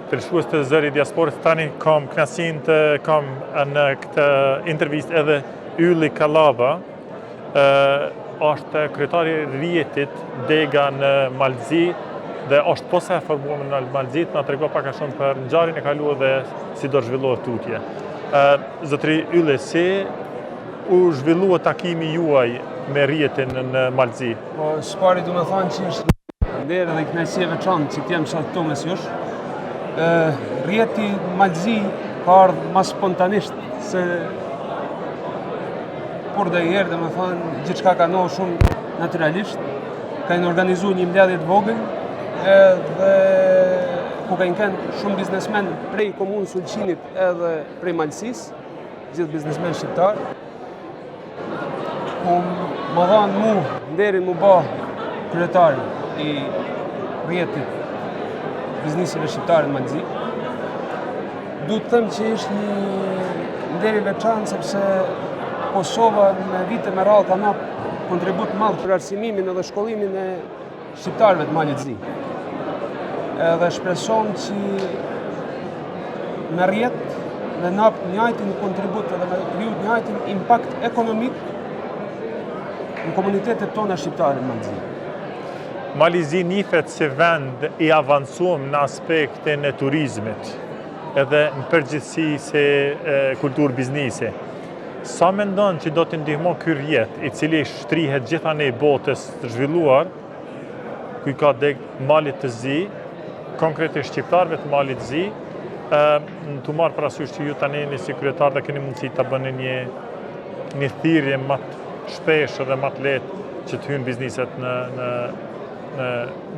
Përshkues të Zëri Diasporës, tani kam kënaqësinë të kam në këtë intervistë edhe Ylli Kallaba, është kryetari i rrjetit Dega në Malzi dhe është posa e formuar në Malzi, na tregon pak a shumë për ngjarjen e kaluar dhe si do zhvillohet tutje. Zotëri Ylli, si u zhvillua takimi juaj me rrjetin në Malzi? Po, s'pari du me thonë që është ndërë dhe kënaqësi e veçantë që t'jem sot këtu mes jush. Rrjeti Malzi ka ardhur më spontanisht se por dhe herë, dhe me thonë, gjithçka ka ndodhur shumë naturalisht. Kanë organizuar një mbledhje të vogël edhe ku kanë qenë shumë biznesmen prej komunës Ulqinit edhe prej Malsis, gjithë biznesmen shqiptar. Ku më dhanë mu nderin mu bë kryetari i rrjetit biznesive shqiptare në Malzi. Du të them që ishte një nder i veçantë sepse Kosova në vite me radhë ka marrë kontribut madh për arsimimin edhe shkollimin e shqiptarëve të Malit Zi. Edhe shpreson që me rrjet dhe nap njëjtin kontribut edhe me kriju njëjtin impakt ekonomik në komunitetet tona shqiptare në Malzi. Malzi njihet si vend i avancuar në aspektin e turizmit, edhe në përgjithësi si kulturë biznesi. Sa mendon që do të ndihmon ky rrjet, i cili shtrihet gjithanë botës të zhvilluar, ku ka deg Malit të Zi, konkretisht shqiptarëve të Malit të Zi, të marrë parasysh që ju tani si kryetar dhe keni mundësi ta bëni një thirrje më të shpeshë dhe më të lehtë që të hyjnë bizneset në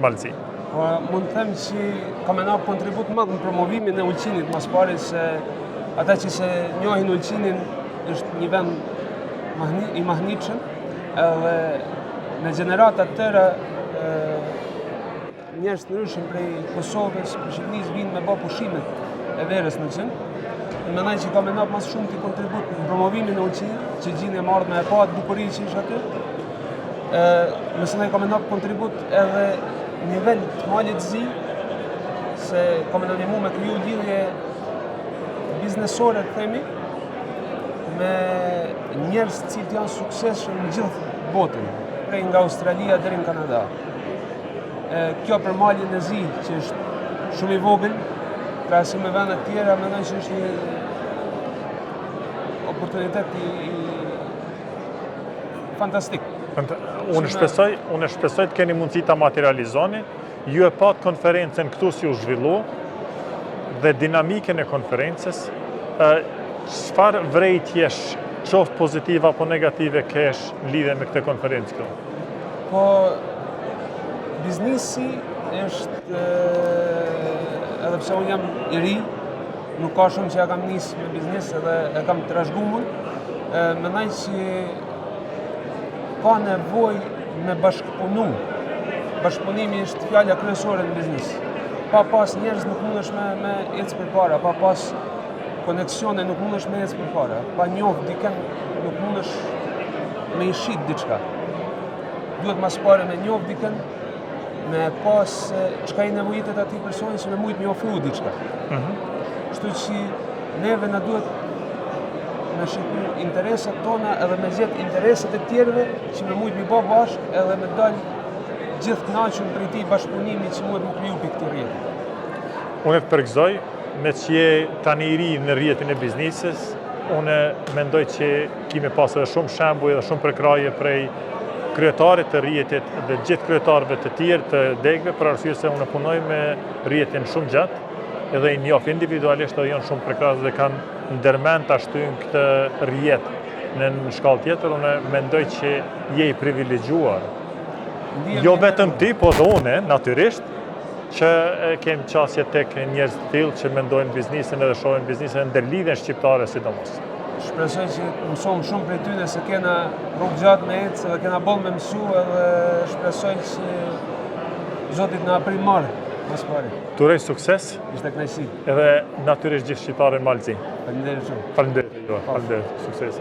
Malzi. Po, mund të them që kam marrë kontribut madh në promovimin e Ulqinit, mas pari se ata që se njohin Ulqinin është një vend i mahnitshëm, edhe me gjenerata të tëra njerëz të ndryshëm prej Kosovës, prej Shqipërisë vinë me bë pushimet e verës në Ulqin. Mendoj që ka më mas shumë të kontribut në promovimin e Ulqinit, që gjinë e marrë me pa të bukurinë që ishte aty. Nëse ne ka më kontribut edhe në nivel të Malit Zi, se ka më ndihmu me kriju lidhje biznesore, të themi, me njerëz të cilët janë suksesshëm në gjithë botën, prej nga Australia deri në Kanada. Kjo për Malin e Zi, që është shumë i vogël, krahasim me vende të tjera, mendoj që është një oportunitet fantastik. Unë shpresoj të keni mundësi ta materializoni. Ju e pat konferencën këtu si u zhvillu dhe dinamikën e konferencës. Çfarë vërejtjesh, qoftë pozitive apo negative, kesh në lidhje me këtë konferencë këtu? Po, biznesi është, edhe pse unë jam i ri, nuk ka shumë që ja kam nisë me biznes edhe e kam trashëguar, mendoj që ka nevojë me bashkëpunu. Bashkëpunimi është fjala kryesore në biznes. Pa pas njerëz nuk mundesh me ecë përpara, pa pas koneksione nuk mundesh me ecë përpara, pa njoh dikën nuk mundesh me i shit diçka. Duhet mas pare me njoh dikën, me pas çka i nevojitet atij personi që me mujt me ofru diçka. Kështu që neve na duhet me shikoj interesat tona edhe me gjetë interesat e tjerëve që me mujt me bë bashkë edhe me dal gjithë kënaqur prej këtij bashkëpunimi që mund të kriju pikë të rrjetit. Unë të përgëzoj, me që je tani i ri në rrjetin e bizneses, unë mendoj që kime pas edhe shumë shembuj dhe shumë përkraje prej kryetarit të rrjetit dhe gjithë kryetarëve të tjerë të degëve, për arsye se unë punoj me rrjetin shumë gjatë, edhe i njoh individualisht edhe janë shumë përkrahës dhe kanë ndërmend ta shtyjnë këtë rrjet në shkallë tjetër. Unë mendoj që je i privilegjuar. Jo vetëm ti, po dhe unë, natyrisht, që kem qasje tek njerëz të tillë që mendojnë biznesin edhe shohin biznesin ndërlidhen shqiptare sidomos. Shpresoj që mësojmë shumë prej tyre se kena rrugë gjatë me ecë dhe kena boll me mësu edhe shpresoj që Zotit na aprin marë, mas pari. Turej sukses. Ishte kënaqësi. Edhe natyrisht gjithë shqiptarët në Malzi. Faleminderit shumë. Faleminderit, sukses.